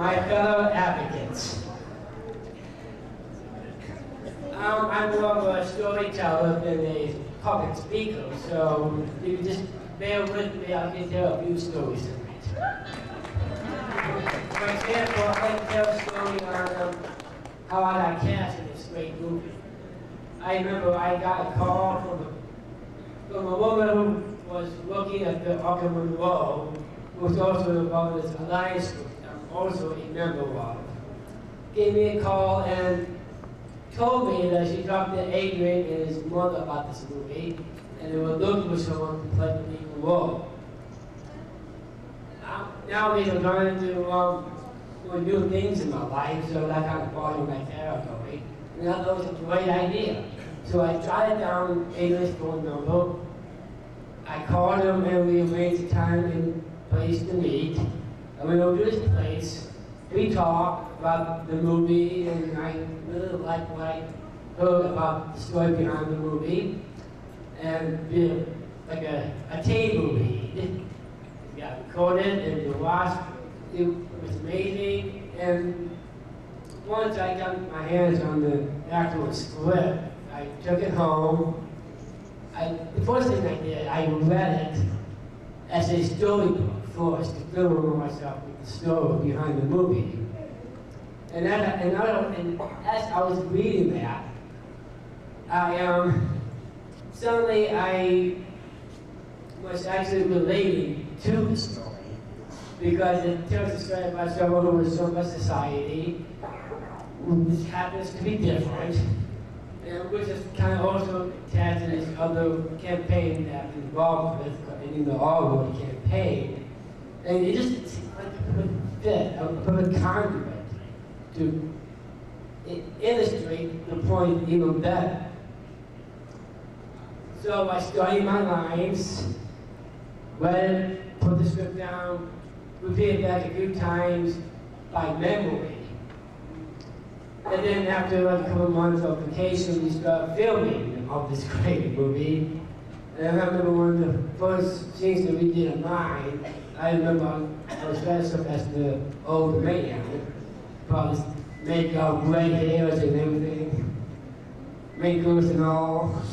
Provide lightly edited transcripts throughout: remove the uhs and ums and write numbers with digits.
my fellow advocates. I'm more of a storyteller than a public speaker, so you can just bear with me, I'll get tell a few stories tonight. For example, I'd like to tell a story on how I got cast in this great movie. I remember I got a call from a woman who was working at the Arkham Monroe, who was also involved in this alliance group I'm also a member of. Gave me a call and told me that she talked to Adrian and his mother about this movie, and they were looking for someone to play the lead role. Nowadays I'm trying to do new things in my life, so that kind of falls in my territory. And I thought it was a great idea. So I jotted down Adrian's phone number. I called him and we arranged a time and place to meet. And we went to this place. We talked about the movie, and I really liked what I heard about the story behind the movie. And did like a table read. It got recorded and watched. It was amazing. And once I got my hands on the actual script, I took it home. The first thing I did, I read it as a storybook first to familiarize myself with the story behind the movie. And as I was reading that, suddenly I was actually relating to the story, because it tells a story about someone who was from a society which happens to be different, and which is kind of also attached to this other campaign that I'm involved with, in the All-World campaign. And it just like a perfect fit, a perfect conduit to illustrate the point even better. So I studied my lines, read it, put the script down, repeated back a few times by memory. And then after like a couple of months of vacation, we started filming of this great movie. And I remember one of the first scenes that we did of mine, I remember I was dressed up as the old man, probably makeup, gray hairs and everything, wrinkles and all.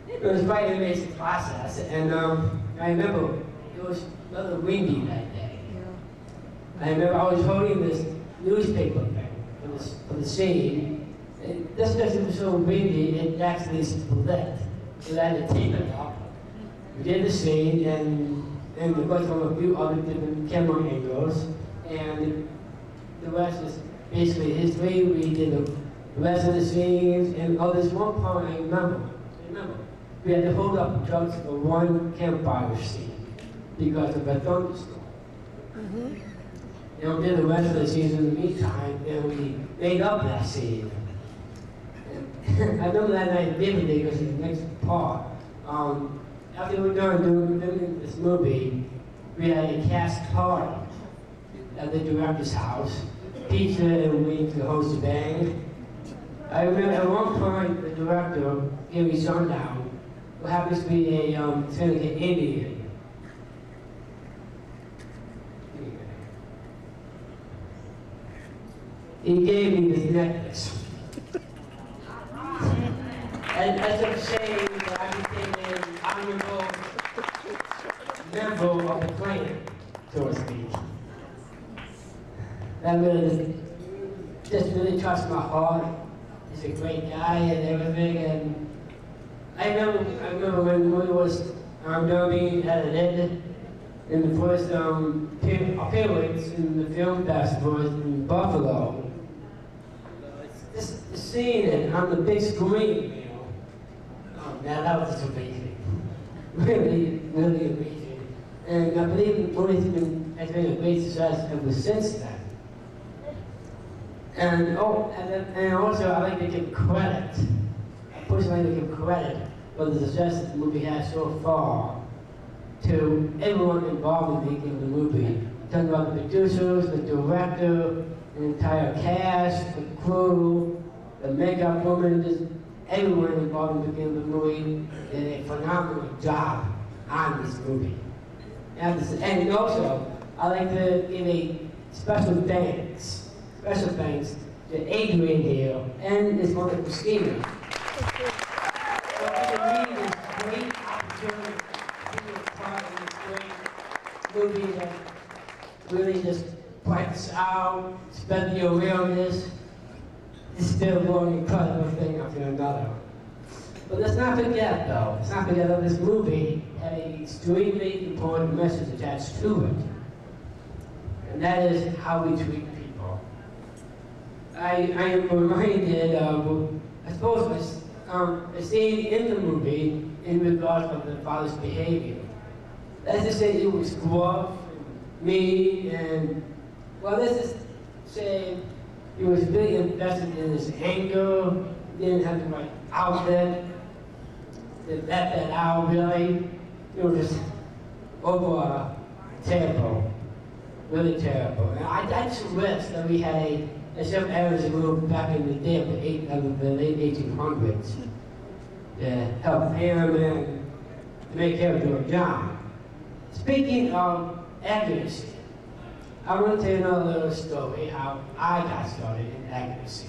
It was quite an amazing process, and I remember it was rather windy that day. I remember I was holding this newspaper thing for the scene, and just because it was so windy, it actually split. So I had to tape it up. We did the scene, and of course from a few other different camera angles, and the rest is basically history. We did the rest of the scenes, and there's one part I remember. We had to hold up the trucks for one campfire scene because of a thunderstorm. And we did the rest of the scenes in the meantime, and we made up that scene. And I remember that night vividly because it's the next part. After we were done doing this movie, we had a cast party at the director's house. Pizza and wings to host a band. I remember at one point the director gave me Sundown, who happens to be a Seneca Indian. He gave me this necklace. And as I'm saying that I became an honorable member of the clan, so to speak. That really just really touched my heart. He's a great guy and everything. And I remember when the movie was being edited, in the first appearance in the film festival in Buffalo. Just seeing it on the big screen, man, that was just amazing. Really, really amazing. And I believe the movie's been a great success ever since then. And also I like to give credit. I personally like to give credit for the success that the movie has so far to everyone involved in making the movie. I'm talking about the producers, the director, the entire cast, the crew, the makeup woman, just everyone involved in making the movie did a phenomenal job on this movie. And also, I like to give a special thanks to Adrian here and his mother Bastine. For giving me this great opportunity to be a part of this great movie that really just points out, spread the awareness. It's still one incredible thing after another. But let's not forget though, that this movie had an extremely important message attached to it. And that is how we treat people. I am reminded of, I suppose, a scene in the movie in regards of the father's behavior. Let's just say it was gruff, mean, and, well, let's just say he was really invested in his anger, didn't have the right outlet, didn't let that out really. It was just terrible, really terrible. And I just wish that we had a Self Advocacy group back in the day of the late 1800s to help him and to make him do a job. Speaking of advocacy, I want to tell you another little story how I got started in advocacy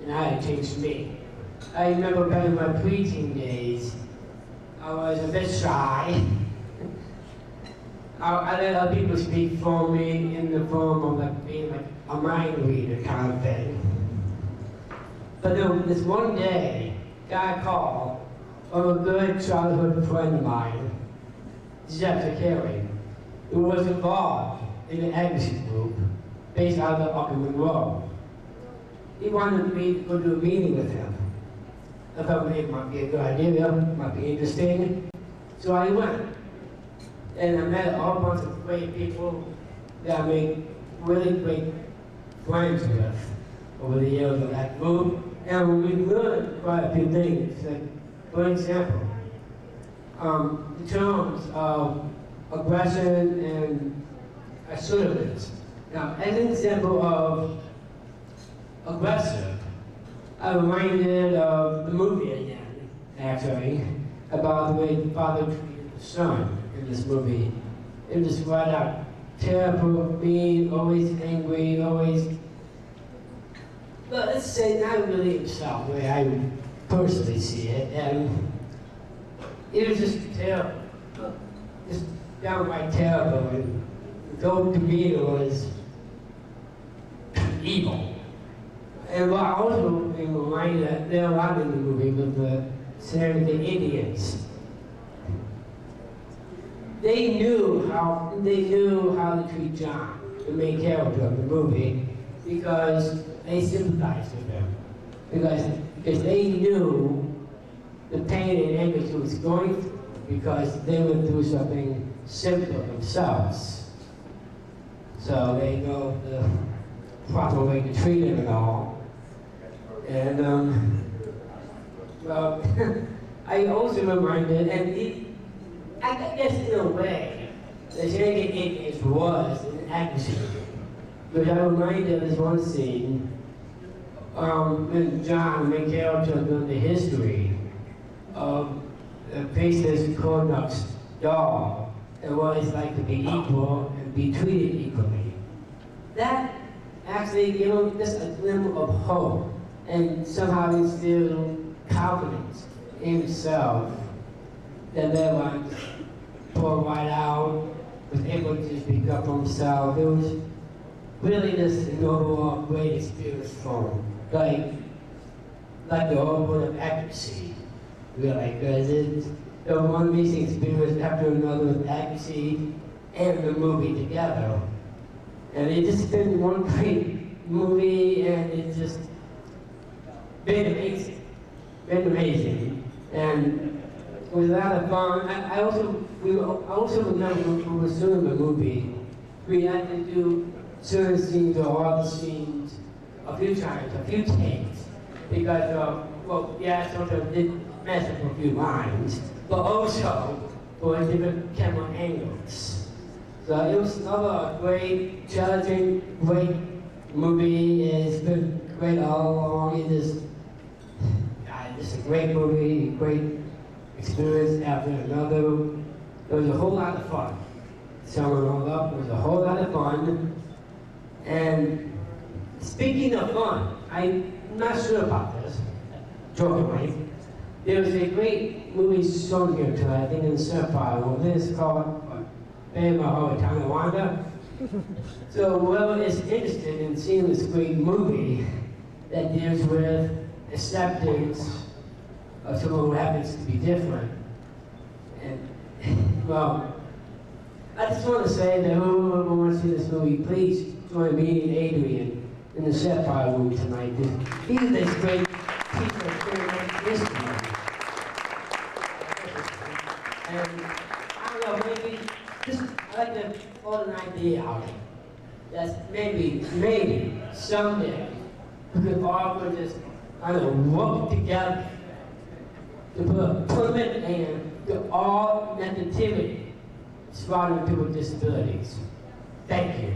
and how it changed me. I remember back in my preteen days, I was a bit shy. I let other people speak for me in the form of like being like a mind reader kind of thing. But then this one day, a guy called from a good childhood friend of mine, Jeff Carey, who was involved in an advocacy group based out of Upper Monroe. He wanted me to go to a meeting with him. I thought it might be a good idea, might be interesting. So I went. And I met a whole bunch of great people that I made really great friends with over the years of that group. And we learned quite a few things. Like, for example, in terms of aggression and assertiveness. Now, as an example of aggressive, I'm reminded of the movie again, actually, about the way the father treated the son in this movie. It was right out terrible, mean, always angry, always, well, let's say not really himself, the way I would personally see it, and it was just terrible, just downright terrible, and the goat demeanor was evil. And what I also reminded that there are a lot in the movie with the Serenity Indians. They knew how to treat John, the main character of the movie, because they sympathized with him. Because they knew the pain and anguish he was going through, because they went through something similar themselves. So they know the proper way to treat him and all. And well, I also reminded, and I guess in a way, the Serenity Indians was an advocacy. But I reminded of this one scene when John, the main character, learned the history of the Princess Cornuck's doll and what it's like to be equal and be treated equally. That actually gave him just a glimmer of hope and somehow instilled confidence in himself that they were pour right out, was able to speak up for himself. It was really just an overall great experience for him. Like the whole word of advocacy, really, because it's the one amazing experience after another with advocacy and the movie together. And it just been one great movie, and it's just been amazing. And it was a lot of fun. I also remember when we were doing the movie, we had to do certain scenes or other scenes a few times, a few takes, because, well, yeah, sometimes did mess up a few lines, but also for different camera angles. So it was another great, challenging, great movie. It's been great all along. It's a great movie, great experience after another. It was a whole lot of fun. Summer rolled up, it was a whole lot of fun. And speaking of fun, I'm not sure about this, jokingly. There was a great movie shown here tonight, I think in the Surf Island. It's called My Heart With Tonawanda. So whoever is interested in seeing this great movie that deals with acceptance of someone who happens to be different. And, well, I just want to say that whoever wants to see this movie, please join me and Adrian in the Sapphire room tonight. He's this great teacher of criminal history. And I don't know, maybe, just, I'd like to throw an idea out there. That maybe, someday, we could all just, I don't know, work together to put a permanent end to all negativity surrounding people with disabilities. Thank you.